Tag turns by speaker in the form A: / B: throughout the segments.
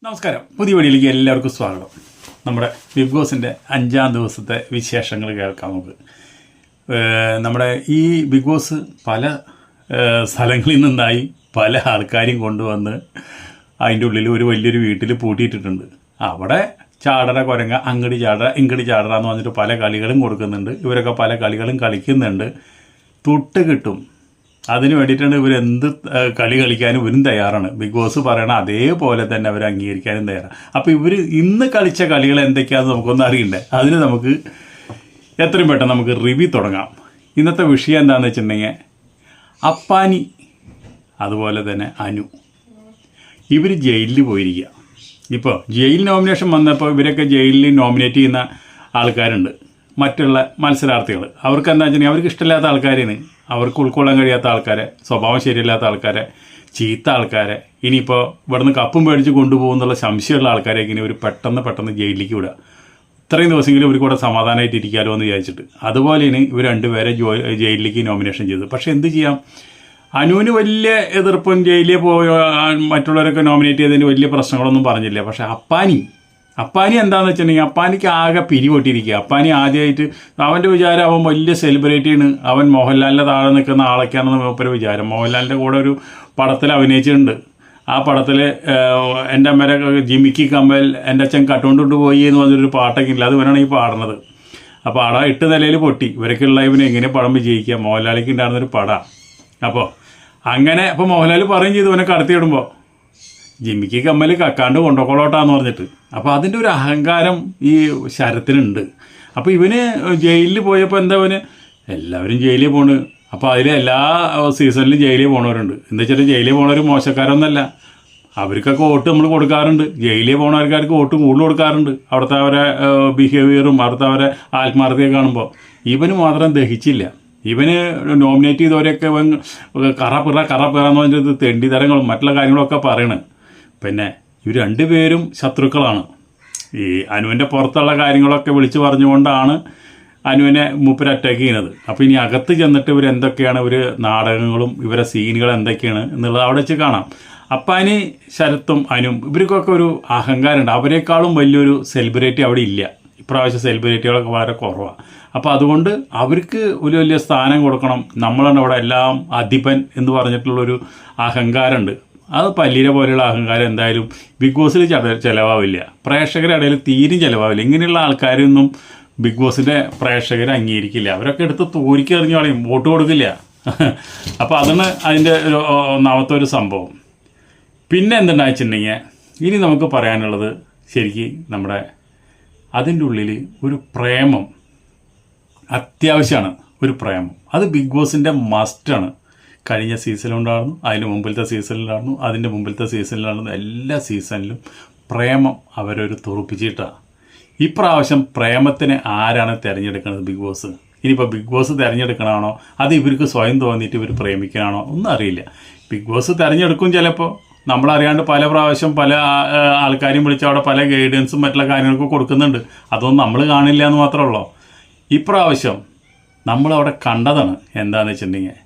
A: നമസ്കാരം. പുതിയ വീഡിയോയിലേക്ക് എല്ലാവർക്കും സ്വാഗതം. നമ്മുടെ ബിഗ് ബോസിൻ്റെ 5ാം ദിവസത്തെ വിശേഷങ്ങൾ കേൾക്കാം നമുക്ക്. നമ്മുടെ ഈ ബിഗ് ബോസ് പല സ്ഥലങ്ങളിൽ നിന്നായി പല ആൾക്കാരെയും കൊണ്ടുവന്ന് അതിൻ്റെ ഉള്ളിൽ ഒരു വലിയൊരു വീട്ടിൽ പൂട്ടിയിട്ടിട്ടുണ്ട്. അവിടെ ചാടറ കുരങ്ങ, അങ്ങടി ചാടറ, ഇങ്ങടി ചാടറ എന്ന് പറഞ്ഞിട്ട് പല കളികളും കൊടുക്കുന്നുണ്ട്. ഇവരൊക്കെ പല കളികളും കളിക്കുന്നുണ്ട്. തൊട്ട് കിട്ടും. അതിന് വേണ്ടിയിട്ടാണ് ഇവരെന്ത് കളി കളിക്കാനും ഇവരും തയ്യാറാണ്. ബിഗ് ബോസ് പറയണ അതേപോലെ തന്നെ അവർ അംഗീകരിക്കാനും തയ്യാറാണ്. അപ്പോൾ ഇവർ ഇന്ന് കളിച്ച കളികൾ എന്തൊക്കെയാണെന്ന് നമുക്കൊന്നും അറിയണ്ടേ. അതിന് നമുക്ക് എത്രയും പെട്ടെന്ന് നമുക്ക് റിവ്യൂ തുടങ്ങാം. ഇന്നത്തെ വിഷയം എന്താണെന്ന് വെച്ചിട്ടുണ്ടെങ്കിൽ അപ്പാനി അതുപോലെ തന്നെ അനു ഇവർ ജയിലിൽ പോയിരിക്കുക. ഇപ്പോൾ ജയിൽ നോമിനേഷൻ വന്നപ്പോൾ ഇവരൊക്കെ ജയിലിൽ നോമിനേറ്റ് ചെയ്യുന്ന ആൾക്കാരുണ്ട്, മറ്റുള്ള മത്സരാർത്ഥികൾ. അവർക്ക് എന്താ വെച്ചിട്ടുണ്ടെങ്കിൽ അവർക്ക് ഇഷ്ടമില്ലാത്ത ആൾക്കാരാണ്, അവർക്ക് ഉൾക്കൊള്ളാൻ കഴിയാത്ത ആൾക്കാരെ, സ്വഭാവം ശരിയല്ലാത്ത ആൾക്കാരെ, ചീത്ത ആൾക്കാരെ, ഇനിയിപ്പോൾ ഇവിടുന്ന് കപ്പും മേടിച്ച് കൊണ്ടുപോകുന്നുള്ള സംശയമുള്ള ആൾക്കാരെയൊക്കെ ഇനി ഒരു പെട്ടെന്ന് ജയിലിലേക്ക് വിടുക. ഇത്രയും ദിവസമെങ്കിലും ഇവർക്ക് കൂടെ സമാധാനമായിട്ട് ഇരിക്കാമല്ലോ എന്ന് വിചാരിച്ചിട്ട്. അതുപോലെയാണ് ഇവർ രണ്ടുപേരെ ജയിലിലേക്ക് നോമിനേഷൻ ചെയ്തത്. പക്ഷേ എന്ത് ചെയ്യാം, അനുവിന് വലിയ എതിർപ്പും ജയിലിൽ പോയി മറ്റുള്ളവരൊക്കെ നോമിനേറ്റ് ചെയ്തതിന് വലിയ പ്രശ്നങ്ങളൊന്നും പറഞ്ഞില്ല. പക്ഷേ അപ്പാനി എന്താണെന്ന് വെച്ചിട്ടുണ്ടെങ്കിൽ അപ്പാനിക്ക് ആകെ പിരിപൊട്ടിയിരിക്കുക. അപ്പാനി ആദ്യമായിട്ട് അവൻ്റെ വിചാരം അവൻ വലിയ സെലിബ്രിറ്റിയാണ്, അവൻ മോഹൻലാലിൻ്റെ താഴെ നിൽക്കുന്ന ആളൊക്കെയാണെന്ന് മൂപ്പര് വിചാരം. മോഹൻലാലിൻ്റെ കൂടെ ഒരു പടത്തിൽ അഭിനയിച്ചിട്ടുണ്ട്. ആ പടത്തിൽ എൻ്റെ അമ്മരെ ജിമിക്കി കമ്മൽ എൻ്റെ അച്ഛൻ കട്ടുകൊണ്ടിട്ട് പോയി എന്ന് പറഞ്ഞൊരു പാട്ടൊക്കെ ഇല്ല, അത് ഇവനാണ് ഈ പാടുന്നത്. ആ പടം 8 നിലയിൽ പൊട്ടി. ഇവരൊക്കെയുള്ള ഇവന് എങ്ങനെ പടം വിജയിക്കുക, മോഹൻലാലിക്ക് ഉണ്ടായിരുന്നൊരു പടമാണ്. അപ്പോൾ മോഹൻലാൽ പറയും ചെയ്തു ഇവനെ കടത്തിയിടുമ്പോൾ ജിമ്മിക്ക് കമ്മൽ കക്കാണ്ട് കൊണ്ടോക്കോളോട്ടാന്ന് പറഞ്ഞിട്ട്. അപ്പോൾ അതിൻ്റെ ഒരു അഹങ്കാരം ഈ ശരത്തിനുണ്ട്. അപ്പോൾ ഇവന് ജയിലിൽ പോയപ്പോൾ എന്താ ഇവന് എല്ലാവരും ജയിലിൽ പോണ്. അപ്പോൾ അതിൽ എല്ലാ സീസണിലും ജയിലിൽ പോണവരുണ്ട്. എന്താ വെച്ചാൽ ജയിലിൽ പോണവർ മോശക്കാരൊന്നല്ല, അവർക്കൊക്കെ വോട്ട് നമ്മൾ കൊടുക്കാറുണ്ട്. ജയിലിൽ പോണവർക്കാർക്ക് വോട്ട് കൂടുതൽ കൊടുക്കാറുണ്ട്. അവിടുത്തെ അവരെ ബിഹേവിയറും അവിടുത്തെ അവരെ ആത്മാർത്ഥതയൊക്കെ കാണുമ്പോൾ ഇവന് മാത്രം ദഹിച്ചില്ല. ഇവന് നോമിനേറ്റ് ചെയ്തവരെയൊക്കെ ഇവൻ കറപ്പിറ എന്ന് പറഞ്ഞിട്ട് തെണ്ടിത്തരങ്ങളും മറ്റുള്ള കാര്യങ്ങളൊക്കെ പറയണ്. പിന്നെ ഇവർ രണ്ടുപേരും ശത്രുക്കളാണ്. ഈ അനുവിൻ്റെ പുറത്തുള്ള കാര്യങ്ങളൊക്കെ വിളിച്ചു പറഞ്ഞുകൊണ്ടാണ് അനുവിനെ മൂപ്പര് അറ്റാക്ക് ചെയ്യുന്നത്. അപ്പോൾ ഇനി അകത്ത് ചെന്നിട്ട് ഇവർ എന്തൊക്കെയാണ് ഇവർ നാടകങ്ങളും ഇവരെ സീനുകൾ എന്തൊക്കെയാണ് എന്നുള്ളത് അവിടെ വെച്ച് കാണാം. അപ്പാനി ശരത്തും അനുവും ഇവർക്കൊക്കെ ഒരു അഹങ്കാരമുണ്ട്. അവരെക്കാളും വലിയൊരു സെലിബ്രിറ്റി അവിടെ ഇല്ല. ഇപ്രാവശ്യം സെലിബ്രിറ്റികളൊക്കെ വളരെ കുറവാണ്. അപ്പോൾ അതുകൊണ്ട് അവർക്ക് ഒരു വലിയ സ്ഥാനം കൊടുക്കണം, നമ്മളാണ് അവിടെ എല്ലാം അധിപൻ എന്ന് പറഞ്ഞിട്ടുള്ളൊരു അഹങ്കാരമുണ്ട്. അത് പല്ലീരെ പോലെയുള്ള അഹങ്കാരം എന്തായാലും ബിഗ് ബോസിൽ ചിലവാവില്ല, പ്രേക്ഷകരുടെ ഇടയിൽ തീരും ചിലവാവില്ല. ഇങ്ങനെയുള്ള ആൾക്കാരൊന്നും ബിഗ് ബോസിൻ്റെ പ്രേക്ഷകർ അംഗീകരിക്കില്ല. അവരൊക്കെ എടുത്ത് തോരിക്കെറിഞ്ഞു കളയും, വോട്ട് കൊടുക്കില്ല. അപ്പോൾ അതാണ് അതിൻ്റെ ഒന്നാമത്തെ ഒരു സംഭവം. പിന്നെ എന്തുണ്ടാ വെച്ചിട്ടുണ്ടെങ്കിൽ ഇനി നമുക്ക് പറയാനുള്ളത് ശരിക്കും നമ്മുടെ അതിൻ്റെ ഉള്ളിൽ ഒരു പ്രേമം അത്യാവശ്യമാണ്. ഒരു പ്രേമം അത് ബിഗ് ബോസിൻ്റെ മസ്റ്റാണ്. കഴിഞ്ഞ സീസണിലുണ്ടായിരുന്നു, അതിന് മുമ്പിലത്തെ സീസണിലായിരുന്നു, അതിൻ്റെ മുമ്പിലത്തെ സീസണിലായിരുന്നു. എല്ലാ സീസണിലും പ്രേമം അവരൊരു തുറപ്പിച്ചിട്ടാണ്. ഇപ്രാവശ്യം പ്രേമത്തിന് ആരാണ് തിരഞ്ഞെടുക്കുന്നത് ബിഗ് ബോസ്? ഇനിയിപ്പോൾ ബിഗ് ബോസ് തിരഞ്ഞെടുക്കണമാണോ അത് ഇവർക്ക് സ്വയം തോന്നിയിട്ട് ഇവർ പ്രേമിക്കണമാണോ ഒന്നും അറിയില്ല. ബിഗ് ബോസ് തിരഞ്ഞെടുക്കും ചിലപ്പോൾ. നമ്മളറിയാണ്ട് പല പ്രാവശ്യം പല ആൾക്കാരെയും വിളിച്ച് അവിടെ പല ഗൈഡൻസും മറ്റുള്ള കാര്യങ്ങളൊക്കെ കൊടുക്കുന്നുണ്ട്. അതൊന്നും നമ്മൾ കാണില്ല എന്ന് മാത്രമേ ഉള്ളൂ. ഇപ്രാവശ്യം നമ്മളവിടെ കണ്ടതാണ് എന്താണെന്ന് വെച്ചിട്ടുണ്ടെങ്കിൽ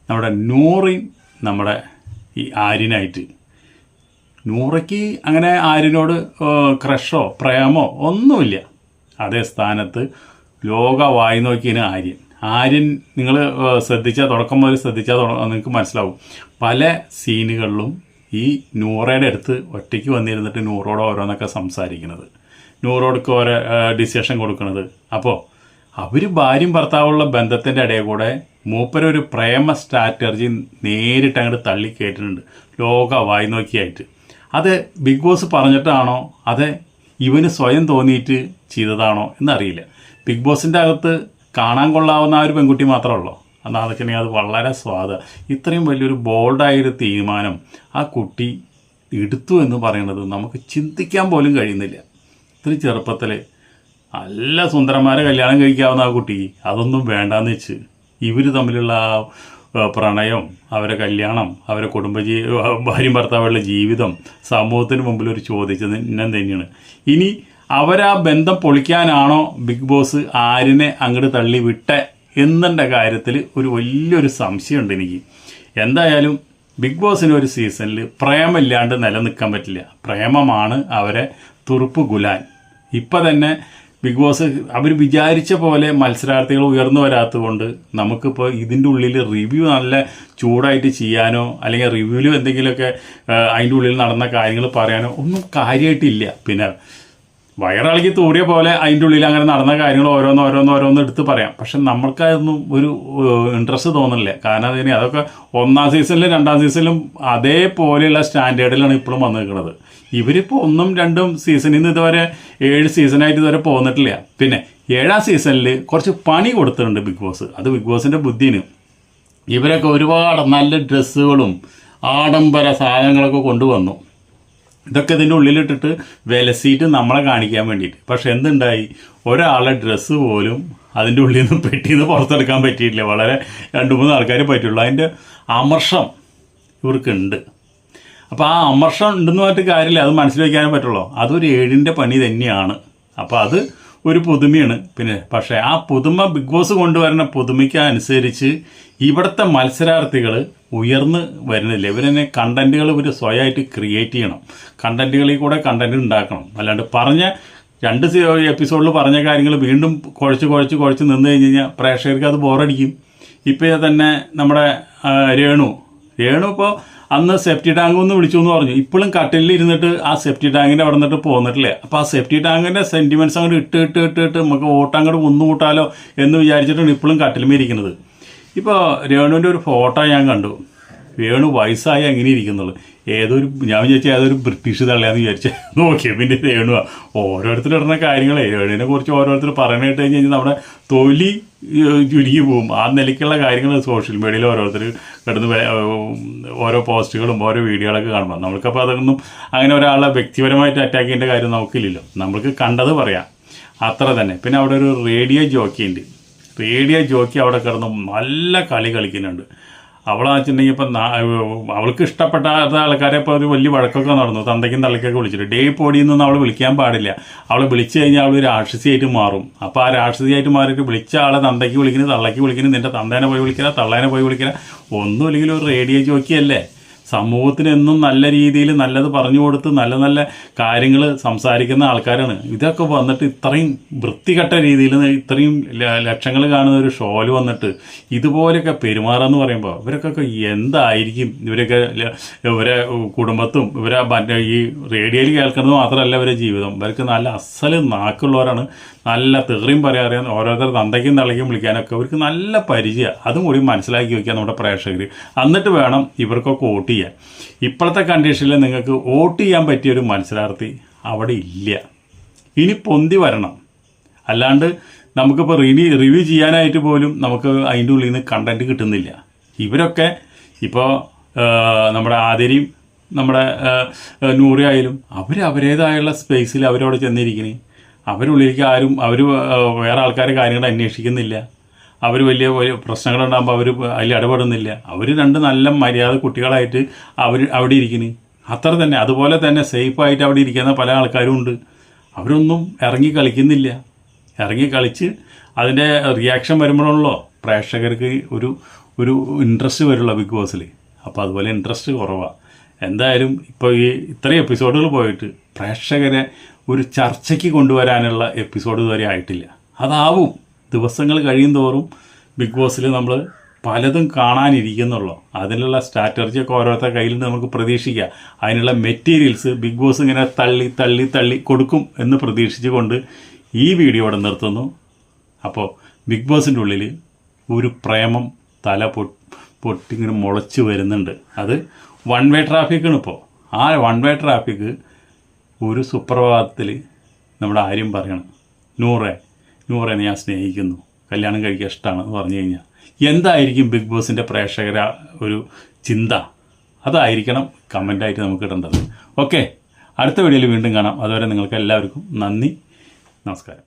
A: നമ്മുടെ നൂറിൻ നമ്മുടെ ഈ ആര്യനായിട്ട്, നൂറയ്ക്ക് അങ്ങനെ ആര്യനോട് ക്രഷോ പ്രേമോ ഒന്നുമില്ല. അതേ സ്ഥാനത്ത് ലോക വായി നോക്കിയതിന് ആര്യൻ നിങ്ങൾ ശ്രദ്ധിച്ചാൽ തുടക്കം മുതൽ ശ്രദ്ധിച്ചാൽ നിങ്ങൾക്ക് മനസ്സിലാവും. പല സീനുകളിലും ഈ നൂറയുടെ അടുത്ത് ഒറ്റയ്ക്ക് വന്നിരുന്നിട്ട് നൂറോട് ഓരോന്നൊക്കെ സംസാരിക്കുന്നത്, നൂറോടൊക്കെ ഓരോ ഡിസിഷൻ കൊടുക്കുന്നത്. അപ്പോൾ അവർ ഭാര്യയും ഭർത്താവുള്ള ബന്ധത്തിൻ്റെ ഇടയിൽ കൂടെ മൂപ്പരൊരു പ്രേമ സ്ട്രാറ്റജി നേരിട്ട് അങ്ങോട്ട് തള്ളിക്കേറ്റിട്ടുണ്ട്, ലോക വായി നോക്കിയായിട്ട്. അത് ബിഗ് ബോസ് പറഞ്ഞിട്ടാണോ അത് ഇവന് സ്വയം തോന്നിയിട്ട് ചെയ്തതാണോ എന്നറിയില്ല. ബിഗ് ബോസിൻ്റെ അകത്ത് കാണാൻ കൊള്ളാവുന്ന ആ ഒരു പെൺകുട്ടി മാത്രമേ ഉള്ളൂ. എന്താണെന്ന് വെച്ചിട്ടുണ്ടെങ്കിൽ അത് വളരെ ഇത്രയും വലിയൊരു ബോൾഡായൊരു തീരുമാനം ആ കുട്ടി എടുത്തു എന്ന് പറയുന്നത് നമുക്ക് ചിന്തിക്കാൻ പോലും കഴിയുന്നില്ല. ഇത്രയും ചെറുപ്പത്തിൽ നല്ല സുന്ദരന്മാരെ കല്യാണം കഴിക്കാവുന്ന ആ കുട്ടി അതൊന്നും വേണ്ടാന്ന് വെച്ച് ഇവർ തമ്മിലുള്ള ആ പ്രണയം, അവരെ കല്യാണം, അവരെ ഭാര്യയും ഭർത്താവുള്ള ജീവിതം സമൂഹത്തിന് മുമ്പിൽ ഒരു ചോദിച്ചതിനം തന്നെയാണ്. ഇനി അവരാ ബന്ധം പൊളിക്കാനാണോ ബിഗ് ബോസ് ആരിനെ അങ്ങോട്ട് തള്ളി വിട്ട എന്നുള്ള കാര്യത്തിൽ ഒരു വലിയൊരു സംശയമുണ്ട് എനിക്ക്. എന്തായാലും ബിഗ് ബോസിന് ഒരു സീസണിൽ പ്രേമമില്ലാണ്ട് നിലനിൽക്കാൻ പറ്റില്ല. പ്രേമമാണ് അവരെ തുറുപ്പ് ഗുലാൻ. ഇപ്പം തന്നെ ബിഗ് ബോസ് അവർ വിചാരിച്ച പോലെ മത്സരാർത്ഥികൾ ഉയർന്നു വരാത്തത് കൊണ്ട് നമുക്കിപ്പോൾ ഇതിൻ്റെ ഉള്ളിൽ റിവ്യൂ നല്ല ചൂടായിട്ട് ചെയ്യാനോ അല്ലെങ്കിൽ റിവ്യൂവിൽ എന്തെങ്കിലുമൊക്കെ അതിൻ്റെ ഉള്ളിൽ നടന്ന കാര്യങ്ങൾ പറയാനോ ഒന്നും കാര്യമായിട്ടില്ല. പിന്നെ വയറിളകി തൂറിയ പോലെ അതിൻ്റെ ഉള്ളിൽ അങ്ങനെ നടന്ന കാര്യങ്ങൾ ഓരോന്ന് എടുത്ത് പറയാം. പക്ഷെ നമ്മൾക്കതൊന്നും ഒരു ഇൻട്രസ്റ്റ് തോന്നുന്നില്ല. കാരണം അതിന് അതൊക്കെ 1ാം സീസണിലും 2ാം സീസണിലും അതേപോലെയുള്ള സ്റ്റാൻഡേർഡിലാണ് ഇപ്പോഴും വന്നു നിൽക്കുന്നത്. ഇവരിപ്പോൾ 1ഉം 2ഉം സീസണിൽ നിന്ന് ഇതുവരെ 7 സീസണായിട്ട് ഇതുവരെ പോന്നിട്ടില്ല. പിന്നെ 7ാം സീസണിൽ കുറച്ച് പണി കൊടുത്തിട്ടുണ്ട് ബിഗ് ബോസ്. അത് ബിഗ് ബോസിൻ്റെ ബുദ്ധിന്. ഇവരൊക്കെ ഒരുപാട് നല്ല ഡ്രസ്സുകളും ആഡംബര സാധനങ്ങളൊക്കെ കൊണ്ടുവന്നു. ഇതൊക്കെ ഇതിൻ്റെ ഉള്ളിലിട്ടിട്ട് വിലസിയിട്ട് നമ്മളെ കാണിക്കാൻ വേണ്ടിയിട്ട്. പക്ഷെ എന്തുണ്ടായി, ഒരാളെ ഡ്രസ്സ് പോലും അതിൻ്റെ ഉള്ളിൽ നിന്ന് പെട്ടിയിൽ നിന്ന് പുറത്തെടുക്കാൻ പറ്റിയിട്ടില്ല. വളരെ 2-3 ആൾക്കാർ പറ്റുള്ളൂ. അതിൻ്റെ അമർഷം ഇവർക്കുണ്ട്. അപ്പോൾ ആ അമർഷം ഉണ്ടെന്ന് പറഞ്ഞിട്ട് കാര്യമില്ല, അത് മനസ്സിൽ വയ്ക്കാനേ പറ്റുള്ളൂ. അതൊരു 7ൻ്റെ പണി തന്നെയാണ്. അപ്പോൾ അത് ഒരു പുതുമയാണ്. പിന്നെ പക്ഷേ ആ പുതുമ ബിഗ് ബോസ് കൊണ്ടുവരുന്ന പുതുമയ്ക്ക് അനുസരിച്ച് ഇവിടുത്തെ മത്സരാർത്ഥികൾ ഉയർന്ന് വരുന്നില്ല. ഇവരെന്നെ കണ്ടൻറ്റുകൾ ഇവർ സ്വയമായിട്ട് ക്രിയേറ്റ് ചെയ്യണം. കണ്ടൻറ്റുകളിൽ കൂടെ കണ്ടൻറ്റ് ഉണ്ടാക്കണം. അല്ലാണ്ട് പറഞ്ഞ 2 എപ്പിസോഡിൽ പറഞ്ഞ കാര്യങ്ങൾ വീണ്ടും കുഴച്ച് നിന്ന് കഴിഞ്ഞ് കഴിഞ്ഞാൽ പ്രേക്ഷകർക്ക് അത് ബോറടിക്കും. ഇപ്പോൾ തന്നെ നമ്മുടെ രേണു ഇപ്പോൾ അന്ന് സെപ്റ്റി ടാങ്ക് ഒന്ന് വിളിച്ചു എന്ന് പറഞ്ഞു. ഇപ്പോഴും കട്ടിലിൽ ഇരുന്നിട്ട് ആ സെപ്റ്റി ടാങ്കിൻ്റെ അവിടെ നിന്നിട്ട് പോന്നിട്ടില്ലേ. അപ്പോൾ ആ സെപ്റ്റി ടാങ്കിൻ്റെ സെൻറ്റിമെൻറ്റ്സ് അങ്ങോട്ട് ഇട്ട് നമുക്ക് അങ്ങോട്ട് കുന്നുകൂട്ടാലോ എന്ന് വിചാരിച്ചിട്ടാണ് ഇപ്പോഴും കട്ടിലുമേരിക്കുന്നത്. ഇപ്പോൾ രേണുവിൻ്റെ ഒരു ഫോട്ടോ ഞാൻ കണ്ടു. രേണു വയസ്സായി അങ്ങനെ ഇരിക്കുന്നുള്ളൂ. ഞാൻ വിചാരിച്ചാൽ ഏതൊരു ബ്രിട്ടീഷ് തള്ളയാന്ന് വിചാരിച്ചാൽ നോക്കിയത് പിന്നെ രേണുവാ. ഓരോരുത്തരിടുന്ന കാര്യങ്ങളെ രേണുവിനെ കുറിച്ച് ഓരോരുത്തർ പറയണേട്ട് കഴിഞ്ഞ് കഴിഞ്ഞാൽ നമ്മുടെ തൊലി ചുരുങ്ങി പോകും. ആ നിലയ്ക്കുള്ള കാര്യങ്ങൾ സോഷ്യൽ മീഡിയയിൽ ഓരോരുത്തർ കിടന്ന് ഓരോ പോസ്റ്റുകളും ഓരോ വീഡിയോകളൊക്കെ കാണുമ്പോൾ നമുക്കപ്പോൾ അതൊന്നും അങ്ങനെ ഒരാളെ വ്യക്തിപരമായിട്ട് അറ്റാക്ക് ചെയ്യേണ്ട കാര്യം നമുക്കില്ലല്ലോ. നമുക്ക് കണ്ടത് പറയാം, അത്ര തന്നെ. പിന്നെ അവിടെ ഒരു റേഡിയോ ജോക്കി ഉണ്ട്. റേഡിയോ ജോക്കി അവിടെ കിടന്ന് നല്ല കളി കളിക്കുന്നുണ്ട്. അവളെന്ന് വെച്ചിട്ടുണ്ടെങ്കിൽ ഇപ്പം അവൾക്ക് ഇഷ്ടപ്പെട്ട ആൾക്കാരെ ഇപ്പോൾ ഒരു വലിയ വഴക്കൊക്കെ നടന്നു. തന്തയ്ക്കും തള്ളയ്ക്കൊക്കെ വിളിച്ചിട്ട് ഡേ പൊടിയിൽ നിന്ന് അവൾ വിളിക്കാൻ പാടില്ല. അവൾ വിളിച്ചു കഴിഞ്ഞാൽ അവൾ രാക്ഷസിയായിട്ട് മാറും. അപ്പോൾ ആ രാക്ഷസിയായിട്ട് മാറിയിട്ട് വിളിച്ച ആളെ തന്തയ്ക്ക് വിളിക്കുന്നത്, തള്ളയ്ക്ക് വിളിക്കുന്നത്, നിൻ്റെ തന്തേനെ പോയി വിളിക്കുക, തള്ളേനെ പോയി വിളിക്കുക. ഒന്നുമില്ലെങ്കിൽ ഒരു റേഡിയോ ജോക്കിയല്ലേ. സമൂഹത്തിന് എന്നും നല്ല രീതിയിൽ നല്ലത് പറഞ്ഞു കൊടുത്ത് നല്ല നല്ല കാര്യങ്ങൾ സംസാരിക്കുന്ന ആൾക്കാരാണ്. ഇതൊക്കെ വന്നിട്ട് ഇത്രയും വൃത്തികെട്ട രീതിയിൽ ഇത്രയും ലക്ഷങ്ങൾ കാണുന്ന ഒരു ഷോയിൽ വന്നിട്ട് ഇതുപോലെയൊക്കെ പെരുമാറാന്ന് പറയുമ്പോൾ ഇവരൊക്കെ എന്തായിരിക്കും? ഇവരെ കുടുംബത്തും ഈ റേഡിയോയിൽ കേൾക്കുന്നത് മാത്രമല്ല ഇവരെ ജീവിതം. ഇവർക്ക് നല്ല അസല് നാക്കുള്ളവരാണ്. നല്ല തെറിയും പറയാറിയാൻ ഓരോരുത്തർ തന്തയ്ക്കും തള്ളയ്ക്കും വിളിക്കാനൊക്കെ അവർക്ക് നല്ല പരിചയമാണ്. അതും കൂടി മനസ്സിലാക്കി വയ്ക്കുക നമ്മുടെ പ്രേക്ഷകർ. എന്നിട്ട് വേണം ഇവർക്കൊക്കെ വോട്ട് ചെയ്യാൻ. ഇപ്പോഴത്തെ കണ്ടീഷനിൽ നിങ്ങൾക്ക് വോട്ട് ചെയ്യാൻ പറ്റിയൊരു മത്സരാർത്ഥി അവിടെ ഇല്ല. ഇനി പൊന്തി വരണം. അല്ലാണ്ട് നമുക്കിപ്പോൾ റിവ്യൂ ചെയ്യാനായിട്ട് പോലും നമുക്ക് അതിൻ്റെ ഉള്ളിൽ നിന്ന് കണ്ടൻറ്റ് കിട്ടുന്നില്ല. ഇവരൊക്കെ ഇപ്പോൾ നമ്മുടെ ആതിരയും നമ്മുടെ നൂറിയായാലും അവരേതായുള്ള സ്പേസിൽ അവരവിടെ ചെന്നിരിക്കുന്നത്. അവരുള്ളിലേക്ക് അവർ വേറെ ആൾക്കാരെ കാര്യങ്ങൾ അന്വേഷിക്കുന്നില്ല. അവർ വലിയ പ്രശ്നങ്ങളുണ്ടാകുമ്പോൾ അവർ അതിൽ ഇടപെടുന്നില്ല. അവർ 2 നല്ല മര്യാദ കുട്ടികളായിട്ട് അവിടെ ഇരിക്കുന്നു. അത്ര തന്നെ. അതുപോലെ തന്നെ സേഫായിട്ട് അവിടെ ഇരിക്കുന്ന പല ആൾക്കാരും ഉണ്ട്. അവരൊന്നും ഇറങ്ങി കളിക്കുന്നില്ല. ഇറങ്ങി കളിച്ച് അതിൻ്റെ റിയാക്ഷൻ വരുമ്പോഴാണല്ലോ പ്രേക്ഷകർക്ക് ഒരു ഇൻട്രസ്റ്റ് വരുള്ളൂ ബിഗ് ബോസിൽ. അപ്പോൾ അതുപോലെ ഇൻട്രസ്റ്റ് കുറവാണ്. എന്തായാലും ഇപ്പോൾ ഈ ഇത്രയും എപ്പിസോഡുകൾ പോയിട്ട് പ്രേക്ഷകരെ ഒരു ചർച്ചയ്ക്ക് കൊണ്ടുവരാനുള്ള എപ്പിസോഡ് ഇതുവരെ ആയിട്ടില്ല. അതാവും. ദിവസങ്ങൾ കഴിയും തോറും ബിഗ് ബോസിൽ നമ്മൾ പലതും കാണാനിരിക്കുന്നുള്ളൂ. അതിനുള്ള സ്ട്രാറ്റജിയൊക്കെ ഓരോരുത്തരുടെ കയ്യിലുണ്ട്. നമുക്ക് പ്രതീക്ഷിക്കാം. അതിനുള്ള മെറ്റീരിയൽസ് ബിഗ് ബോസ് ഇങ്ങനെ തള്ളി കൊടുക്കും എന്ന് പ്രതീക്ഷിച്ചുകൊണ്ട് ഈ വീഡിയോ ഇവിടെ നിർത്തുന്നു. അപ്പോൾ ബിഗ് ബോസിൻ്റെ ഉള്ളിൽ ഒരു പ്രേമം പൊട്ടിങ്ങനെ മുളച്ച് വരുന്നുണ്ട്. അത് 1 വേ ട്രാഫിക്കാണ് ഇപ്പോൾ. ആ 1 വേ ട്രാഫിക്ക് ഒരു സുപ്രഭാതത്തിൽ നമ്മുടെ ആര്യം പറയണം, നൂറെ ഞാൻ സ്നേഹിക്കുന്നു, കല്യാണം കഴിക്കാൻ ഇഷ്ടമാണെന്ന് പറഞ്ഞു കഴിഞ്ഞാൽ എന്തായിരിക്കും ബിഗ് ബോസിൻ്റെ പ്രേക്ഷകര ഒരു ചിന്ത? അതായിരിക്കണം കമൻ്റായിട്ട് നമുക്ക് ഇടേണ്ടത്. ഓക്കെ, അടുത്ത വീഡിയോയിൽ വീണ്ടും കാണാം. അതുവരെ നിങ്ങൾക്ക് എല്ലാവർക്കും നന്ദി, നമസ്കാരം.